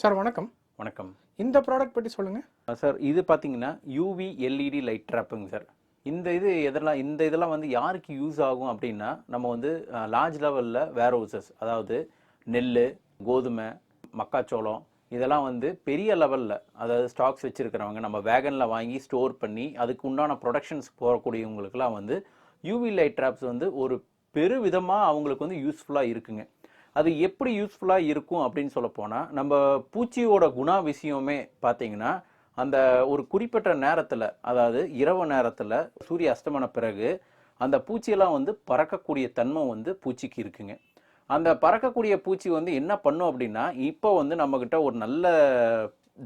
Sir வணக்கம். வணக்கம். இந்த ப்ராடக்ட் பற்றி சொல்லுங்கள் சார். இது பார்த்தீங்கன்னா யூவி எல்இடி லைட் ட்ராப்புங்க சார். இந்த இதெல்லாம் வந்து யாருக்கு யூஸ் ஆகும் அப்படின்னா, நம்ம வந்து லார்ஜ் லெவலில் வேர் ஹவுசஸ், அதாவது நெல், கோதுமை, மக்காச்சோளம் இதெல்லாம் வந்து பெரிய லெவலில், அதாவது ஸ்டாக்ஸ் வச்சுருக்கிறவங்க, நம்ம வேகனில் வாங்கி ஸ்டோர் பண்ணி அதுக்கு உண்டான ப்ரொடக்ஷன்ஸ் போகக்கூடியவங்களுக்குலாம் வந்து யூவி லைட் ட்ராப்ஸ் வந்து ஒரு பெருவிதமாக அவங்களுக்கு வந்து யூஸ்ஃபுல்லாக இருக்குங்க. அது எப்படி யூஸ்ஃபுல்லாக இருக்கும் அப்படின்னு சொல்ல போனால், நம்ம பூச்சியோட விஷயமே பார்த்தீங்கன்னா, அந்த ஒரு குறிப்பிட்ட நேரத்தில், அதாவது இரவு நேரத்தில் சூரிய அஸ்தமன பிறகு அந்த பூச்சியெல்லாம் வந்து பறக்கக்கூடிய தன்மை வந்து பூச்சிக்கு இருக்குங்க. அந்த பறக்கக்கூடிய பூச்சி வந்து என்ன பண்ணும் அப்படின்னா, இப்போ வந்து நம்மக்கிட்ட ஒரு நல்ல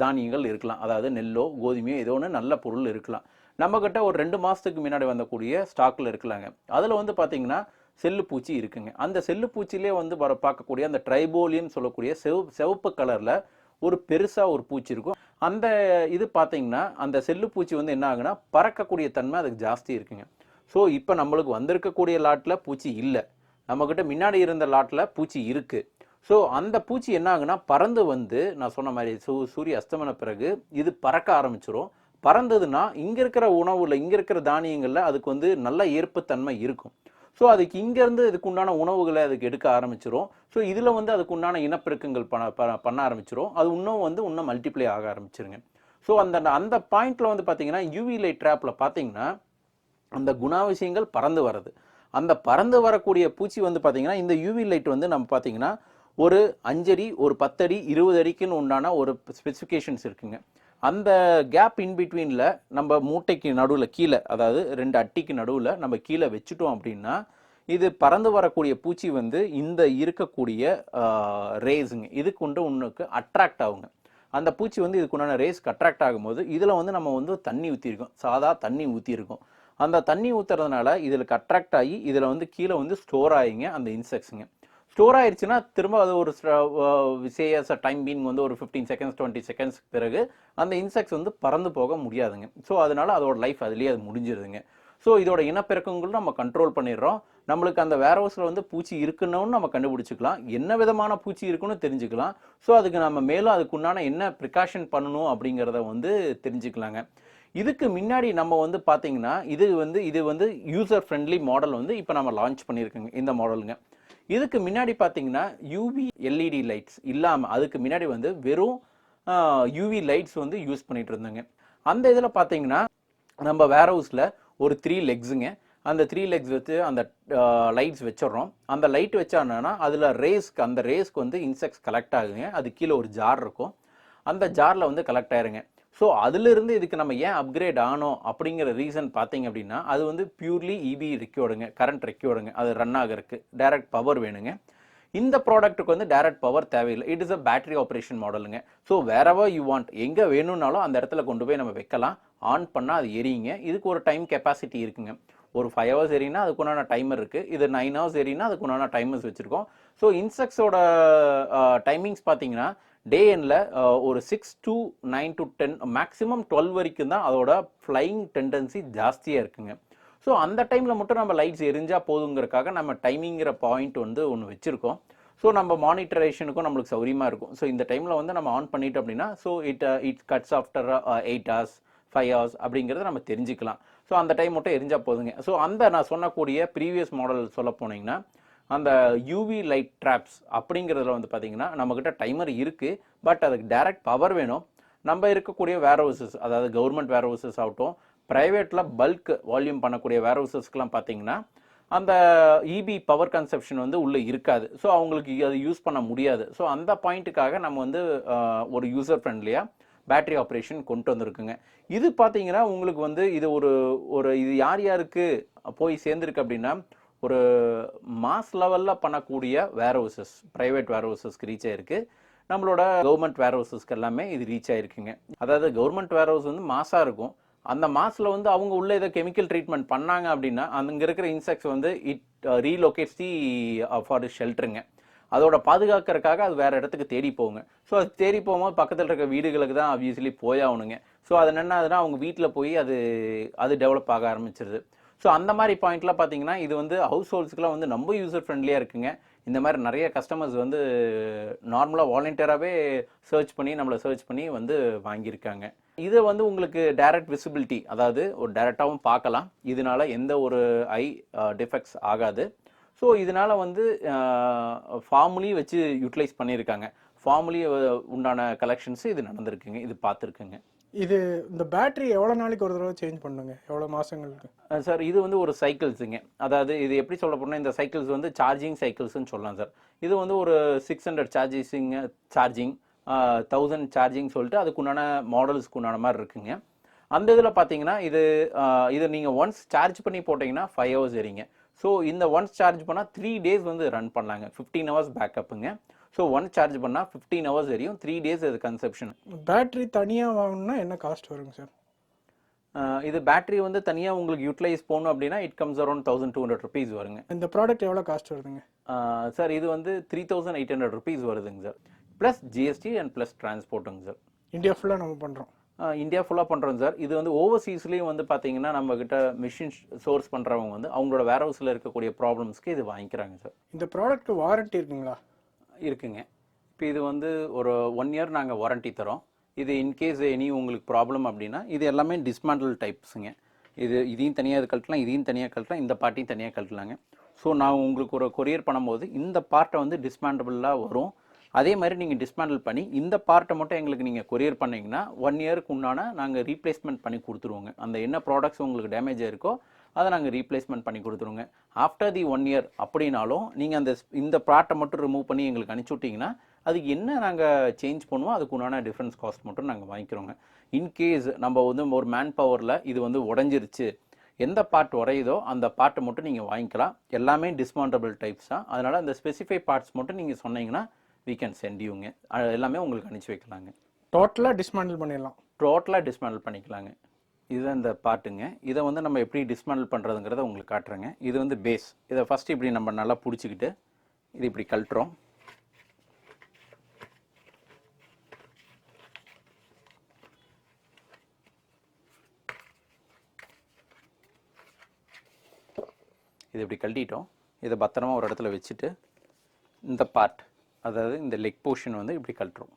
தானியங்கள் இருக்கலாம், அதாவது நெல்லோ கோதுமையோ ஏதோ ஒன்று நல்ல பொருள் இருக்கலாம். நம்மக்கிட்ட ஒரு 2 மாதத்துக்கு முன்னாடி வந்தக்கூடிய ஸ்டாக்கில் இருக்கலாங்க. அதில் வந்து பார்த்தீங்கன்னா செல்லு பூச்சி இருக்குங்க. அந்த செல்லு பூச்சிலே வந்து பார்க்கக்கூடிய அந்த ட்ரைபோலியம் சொல்லக்கூடிய சிவப்பு கலரில் ஒரு பெருசாக ஒரு பூச்சி இருக்கும். அந்த இது பார்த்தீங்கன்னா அந்த செல்லு பூச்சி வந்து என்ன ஆகுனா பறக்கக்கூடிய தன்மை அதுக்கு ஜாஸ்தி இருக்குங்க. ஸோ இப்போ நம்மளுக்கு வந்திருக்கக்கூடிய லாட்டில் பூச்சி இல்லை, நம்மக்கிட்ட முன்னாடி இருந்த லாட்டில் பூச்சி இருக்குது. ஸோ அந்த பூச்சி என்ன ஆகுனா பறந்து வந்து, நான் சொன்ன மாதிரி சூரிய அஸ்தமன பிறகு இது பறக்க ஆரம்பிச்சிடும். பறந்ததுன்னா இங்கே இருக்கிற உணவில், இங்கே இருக்கிற தானியங்களில் அதுக்கு வந்து நல்ல ஈர்ப்புத்தன்மை இருக்கும். ஸோ அதுக்கு இங்கேருந்து இதுக்கு உண்டான உணவுகளை அதுக்கு எடுக்க ஆரம்பிச்சிடும். ஸோ இதில் வந்து அதுக்கு உண்டான இனப்பெருக்கங்கள் பண்ண ஆரம்பிச்சிடும். அது இன்னும் மல்டிப்ளை ஆக ஆரம்பிச்சிருங்க. ஸோ அந்த பாயிண்டில் வந்து பார்த்தீங்கன்னா யூவி லைட் ட்ராப்பில் பார்த்தீங்கன்னா அந்த குணாதிசயங்கள் பறந்து வர்றது, அந்த பறந்து வரக்கூடிய பூச்சி வந்து பார்த்தீங்கன்னா இந்த யூவி லைட் வந்து நம்ம பார்த்தீங்கன்னா ஒரு 5 அடி, ஒரு 10 அடி, 20 அடிக்குன்னு உண்டான ஒரு ஸ்பெசிஃபிகேஷன்ஸ் இருக்குங்க. அந்த கேப் இன்பிட்வீனில் நம்ம மூட்டைக்கு நடுவில் கீழே, அதாவது 2 அட்டிக்கு நடுவில் நம்ம கீழே வச்சுட்டோம் அப்படின்னா, இது பறந்து வரக்கூடிய பூச்சி வந்து இந்த இருக்கக்கூடிய ரேஸுங்க இதுக்கு ஒன்றுக்கு அட்ராக்ட் ஆகுங்க. அந்த பூச்சி வந்து இதுக்குண்டான ரேஸ்க்கு அட்ராக்ட் ஆகும்போது இதில் வந்து நம்ம வந்து தண்ணி ஊற்றிருக்கோம், சாதா தண்ணி ஊற்றிருக்கோம். அந்த தண்ணி ஊற்றுறதுனால இதில் அட்ராக்ட் ஆகி இதில் வந்து கீழே வந்து ஸ்டோர் ஆகிங்க அந்த இன்செக்ட்ஸுங்க. ஸ்டோர் ஆயிடுச்சுன்னா திரும்ப அது ஒரு டைம் பீங் வந்து ஒரு 15 செகண்ட்ஸ் 20 செகண்ட்ஸ் பிறகு அந்த இன்செக்ட்ஸ் வந்து பறந்து போக முடியாதுங்க. ஸோ அதனால அதோட லைஃப் அதுலேயே அது முடிஞ்சிருதுங்க. ஸோ இதோட இனப்பெருக்கங்களும் நம்ம கண்ட்ரோல் பண்ணிடுறோம். நம்மளுக்கு அந்த வேர் ஹவுஸில் வந்து பூச்சி இருக்குன்னு நம்ம கண்டுபிடிச்சிக்கலாம், என்ன விதமான பூச்சி இருக்குன்னு தெரிஞ்சுக்கலாம். ஸோ அதுக்கு நம்ம மேலும் அதுக்கு உண்டான என்ன ப்ரிகாஷன் பண்ணணும் அப்படிங்கிறத வந்து தெரிஞ்சுக்கலாங்க. இதுக்கு முன்னாடி நம்ம வந்து பார்த்தீங்கன்னா இது வந்து யூசர் ஃப்ரெண்ட்லி மாடல் வந்து இப்போ நம்ம லான்ச் பண்ணியிருக்கோங்க. இந்த மாடலுங்க இதுக்கு முன்னாடி பார்த்தீங்கன்னா யூவி எல்இடி லைட்ஸ் இல்லாமல் அதுக்கு முன்னாடி வந்து வெறும் யூவி லைட்ஸ் வந்து யூஸ் பண்ணிட்டு இருந்தாங்க. அந்த இதில் பார்த்தீங்கன்னா நம்ம வேர் ஹவுஸில் ஒரு 3 லெக்ஸுங்க, அந்த 3 லெக்ஸ் வச்சு அந்த லைட்ஸ் வச்சிடறோம். அந்த லைட் வச்சானா அதில் அந்த ரேஸ்க்கு வந்து இன்செக்ட்ஸ் கலெக்ட் ஆகுங்க. அது கீழே ஒரு ஜார் இருக்கும், அந்த ஜாரில் வந்து கலெக்ட் ஆயிருங்க. ஸோ அதிலிருந்து இதுக்கு நம்ம ஏன் அப்கிரேட் ஆனோம் அப்படிங்கிற ரீசன் பார்த்தீங்க அப்படின்னா, அது வந்து பியூர்லி இபி ரெக்யூர்டுங்க, கரண்ட் ரெக்யூர்டுங்க, அது ரன் ஆகிறதுக்கு டைரக்ட் பவர் வேணுங்க. இந்த ப்ராடக்ட்டுக்கு வந்து டைரக்ட் பவர் தேவையில்லை, it is a battery operation மாடலுங்க. ஸோ வேறவர் யூ வாண்ட், எங்கே வேணும்னாலும் அந்த இடத்துல கொண்டு போய் நம்ம வைக்கலாம், ஆன் பண்ணால் அது எரியுங்க. இதுக்கு ஒரு டைம் கெப்பாசிட்டி இருக்குங்க. ஒரு 5 ஹவர்ஸ் எரினா அதுக்குண்டான டைமர் இருக்குது, இது 9 ஹவர்ஸ் எரினா அதுக்குண்டான டைமர்ஸ் வச்சுருக்கோம். ஸோ இன்செக்ட்ஸோட டைமிங்ஸ் பார்த்தீங்கன்னா டே எண்டில் ஒரு 6 to 9 to 10 மேக்ஸிமம் 12 வரைக்கும் தான் அதோட ஃப்ளையிங் டெண்டன்சி ஜாஸ்தியாக இருக்குங்க. ஸோ அந்த டைமில் மட்டும் நம்ம லைட்ஸ் எரிஞ்சால் போதுங்கிறதுக்காக நம்ம டைமிங்கிற பாயிண்ட் வந்து ஒன்று வச்சுருக்கோம். ஸோ நம்ம மானிட்டரேஷனுக்கும் நம்மளுக்கு சௌரியமாக இருக்கும். ஸோ இந்த டைமில் வந்து நம்ம ஆன் பண்ணிட்டோம் அப்படின்னா, so it cuts after 8 hours 5 hours அப்படிங்கிறத நம்ம தெரிஞ்சுக்கலாம். ஸோ அந்த டைம் மட்டும் எரிஞ்சால் போதுங்க. ஸோ அந்த நான் சொன்னக்கூடிய ப்ரீவியஸ் மாடல் சொல்ல போனீங்கன்னா அந்த யூவி லைட் ட்ராப்ஸ் அப்படிங்கிறதுல வந்து பார்த்தீங்கன்னா நம்மக்கிட்ட டைமர் இருக்குது, பட் அதுக்கு டைரக்ட் பவர் வேணும். நம்ம இருக்கக்கூடிய வேர் ஹவுசஸ், அதாவது கவர்மெண்ட் வேர் ஹவுசஸ் ஆகட்டும், ப்ரைவேட்டில் பல்க் வால்யூம் பண்ணக்கூடிய வேர் ஹவுசஸ்க்கெலாம் பார்த்தீங்கன்னா அந்த இபி பவர் கன்சப்ஷன் வந்து உள்ளே இருக்காது. ஸோ அவங்களுக்கு அது யூஸ் பண்ண முடியாது. ஸோ அந்த பாயிண்ட்டுக்காக நம்ம வந்து ஒரு யூசர் ஃப்ரெண்ட்லியாக பேட்டரி ஆப்ரேஷன் கொண்டு வந்திருக்குங்க. இது பார்த்தீங்கன்னா உங்களுக்கு வந்து இது இது யாருக்கு போய் சேர்ந்துருக்கு அப்படின்னா, ஒரு மாஸ் லெவலில் பண்ணக்கூடிய வேர் ஹவுசஸ், ப்ரைவேட் வேர் ஹவுசஸ்க்கு ரீச் ஆகிருக்கு. நம்மளோட கவர்மெண்ட் வேர் ஹவுசஸ்க்கு எல்லாமே இது ரீச் ஆகிருக்குங்க. அதாவது கவர்மெண்ட் வேர் ஹவுஸ் வந்து மாஸாக இருக்கும், அந்த மாஸில் வந்து அவங்க உள்ள ஏதோ கெமிக்கல் ட்ரீட்மெண்ட் பண்ணாங்க அப்படின்னா அங்கே இருக்கிற இன்செக்ட்ஸ் வந்து இட் ரீலோகேட்ஸ் தி ஃபார் ஷெல்டருங்க. அதோட பாதுகாக்கிறதுக்காக அது வேறு இடத்துக்கு தேடி போகுங்க. ஸோ அது தேடி போகும்போது பக்கத்தில் இருக்க வீடுகளுக்கு தான் ஆப்வியஸ்லி போயாகணுங்க. ஸோ அது என்னன்னா அவங்க வீட்டில் போய் அது டெவலப் ஆக ஆரம்பிச்சிருது. ஸோ அந்த மாதிரி பாயிண்ட்லாம் பார்த்தீங்கன்னா இது வந்து ஹவுஸ் ஹோல்ட்ஸ்க்குலாம் வந்து ரொம்ப யூசர் ஃப்ரெண்ட்லியாக இருக்குங்க. இந்த மாதிரி நிறைய கஸ்டமர்ஸ் வந்து நார்மலாக வாலண்டியராகவே சர்ச் பண்ணி வந்து வாங்கியிருக்காங்க. இது வந்து உங்களுக்கு டைரக்ட் விசிபிலிட்டி, அதாவது ஒரு டைரெக்டாகவும் பார்க்கலாம், இதனால எந்த ஒரு ஐ டிஃபெக்ட்ஸ் ஆகாது. ஸோ இதனால வந்து ஃபார்முலி வச்சு யூட்டிலைஸ் பண்ணியிருக்காங்க. ஃபார்முலி உண்டான கலெக்ஷன்ஸ் இது நடந்திருக்குங்க, இது பார்த்துருக்குங்க. இது இந்த பேட்டரி எவ்வளோ நாளைக்கு ஒரு தடவை சேஞ்ச் பண்ணுங்க, எவ்வளோ மாதங்களுக்கு? சார் இது வந்து ஒரு சைக்கிள்ஸுங்க. அதாவது இது எப்படி சொல்ல போனால், இந்த சைக்கிள்ஸ் வந்து சார்ஜிங் சைக்கிள்ஸ்ன்னு சொல்லலாம் சார். இது வந்து ஒரு 600 சார்ஜிங் 1000 சார்ஜிங் சொல்லிட்டு அதுக்குண்டான மாடல்ஸ்க்கு உண்டான மாதிரி இருக்குங்க. அந்த இதில் பார்த்தீங்கன்னா இது நீங்கள் ஒன்ஸ் சார்ஜ் பண்ணி போட்டிங்கன்னா 5 hours எரிங்க. ஸோ இந்த ஒன்ஸ் சார்ஜ் பண்ணால் 3 days வந்து ரன் பண்ணலாங்க. 15 hours பேக்கப்புங்க. ஸோ ஒன்ஸ் சார்ஜ் பண்ணால் 15 hours வரையும் 3 days அது கன்சப்ஷன். பேட்டரி தனியாக வாங்கணும்னா என்ன காஸ்ட் வருங்க சார்? இது பேட்டரி வந்து தனியாக உங்களுக்கு யூட்டிலைஸ் போகணும் அப்படின்னா இட் கம்ஸ் அரௌண்ட் 1200 rupees வருங்க. இந்த ப்ராடக்ட் எவ்வளோ காஸ்ட் வருதுங்க சார்? இது வந்து 3800 rupees வருதுங்க sir, plus GST and plus டிரான்ஸ்போர்ட்டுங்க சார். இந்தியா ஃபுல்லாக நம்ம பண்ணுறோம். இந்தியா ஃபுல்லாக பண்ணுறோம் சார். இது வந்து ஓவர்சீஸ்லேயும் வந்து பார்த்தீங்கன்னா நம்மக்கிட்ட மிஷின் சோர்ஸ் பண்ணுறவங்க வந்து அவங்களோட வேர் ஹவுஸில் இருக்கக்கூடிய ப்ராப்ளம்ஸ்க்கு இது வாங்கிக்கிறாங்க சார். இந்த ப்ராடக்ட் வாரண்ட்டி இருக்குங்களா? இருக்குங்க. இப்போ இது வந்து ஒரு 1 year நாங்கள் வாரண்ட்டி தரோம். இது இன்கேஸ் எனி உங்களுக்கு ப்ராப்ளம் அப்படின்னா இது எல்லாமே டிஸ்மேண்டில் டைப்ஸுங்க. இதையும் தனியாக கழட்டலாம், இதையும் தனியாக கழட்டலாம், இந்த பார்ட்டையும் தனியாக கழட்டலாங்க. ஸோ நான் உங்களுக்கு ஒரு கொரியர் பண்ணும்போது இந்த பார்ட்டை வந்து டிஸ்மேண்டபிளாக வரும். அதே மாதிரி நீங்கள் டிஸ்மேண்டில் பண்ணி இந்த பார்ட்டை மட்டும் எங்களுக்கு நீங்கள் கொரியர் பண்ணிங்கன்னா 1 yearக்கு உண்டான நாங்கள் ரீப்ளேஸ்மெண்ட் பண்ணி கொடுத்துருவோங்க. அந்த என்ன ப்ராடக்ட்ஸ் உங்களுக்கு டேமேஜ் இருக்கோ அதை நாங்கள் ரீப்ளேஸ்மெண்ட் பண்ணி கொடுத்துருவோங்க. ஆஃப்டர் தி 1 year அப்படின்னாலும் நீங்கள் இந்த பார்ட்டை மட்டும் ரிமூவ் பண்ணி எங்களுக்கு அனுப்பிச்சி விட்டிங்கன்னா அதுக்கு என்ன நாங்கள் சேஞ்ச் பண்ணுவோம், அதுக்கு உண்டான டிஃப்ரென்ஸ் காஸ்ட் மட்டும் நாங்கள் வாங்கிக்கிறோங்க. இன்கேஸ் நம்ம வந்து ஒரு மேன் பவரில் இது வந்து உடஞ்சிருச்சு, எந்த பார்ட் உடையுதோ அந்த பார்ட்டை மட்டும் நீங்கள் வாங்கிக்கலாம். எல்லாமே டிஸ்மவுண்டபிள் டைப்ஸ் தான். அதனால் அந்த ஸ்பெசிஃபை பார்ட்ஸ் மட்டும் நீங்கள் சொன்னீங்கன்னா we can send youங்க. எல்லாமே உங்களுக்கு அனுப்பிச்சி வைக்கலாங்க. டோட்டலாக டிஸ்மேண்டில் பண்ணிடலாம். டோட்டலாக டிஸ்மேண்டில் பண்ணிக்கலாங்க. இதுதான் இந்த பார்ட்டுங்க. இதை வந்து நம்ம எப்படி டிஸ்மேண்டில் பண்ணுறதுங்கிறத உங்களுக்கு காட்டுறேங்க. இது வந்து பேஸ். இதை ஃபஸ்ட்டு இப்படி நம்ம நல்லா பிடிச்சிக்கிட்டு இது இப்படி கழட்டுறோம். இது இப்படி கழட்டிட்டோம். இதை பத்திரமா ஒரு இடத்துல வச்சுட்டு இந்த பார்ட், அதாவது இந்த லெக் போர்ஷன் வந்து இப்படி கழட்டுறோம்.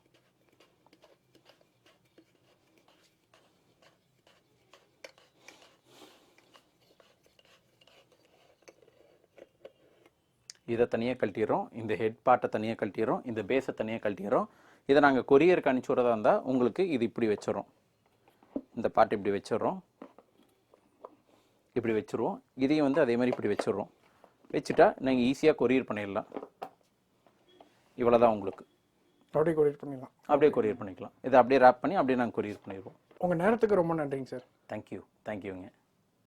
இதை தனியாக கழட்டிடுறோம், இந்த ஹெட் பார்ட்டை தனியாக கழட்டிடுறோம், இந்த பேஸை தனியாக கழட்டிடுறோம். இதை நாங்கள் கொரியருக்கு அனுப்பிச்சி விட்றதா இருந்தால் உங்களுக்கு இது இப்படி வச்சிடறோம். இந்த பார்ட் இப்படி வச்சிடறோம், இப்படி வச்சுருவோம். இதையும் வந்து அதே மாதிரி இப்படி வச்சிடறோம். வச்சுட்டா நீங்கள் ஈஸியாக கொரியர் பண்ணிடலாம். இவ்வளோதான் உங்களுக்கு. அப்படியே கொரியர் பண்ணிடலாம். அப்படியே கொரியர் பண்ணிக்கலாம். இதை அப்படியே ரேப் பண்ணி அப்படியே நாங்கள் கொரியர் பண்ணிடுவோம். உங்கள் நேரத்துக்கு ரொம்ப நன்றிங்க சார். தேங்க்யூங்க.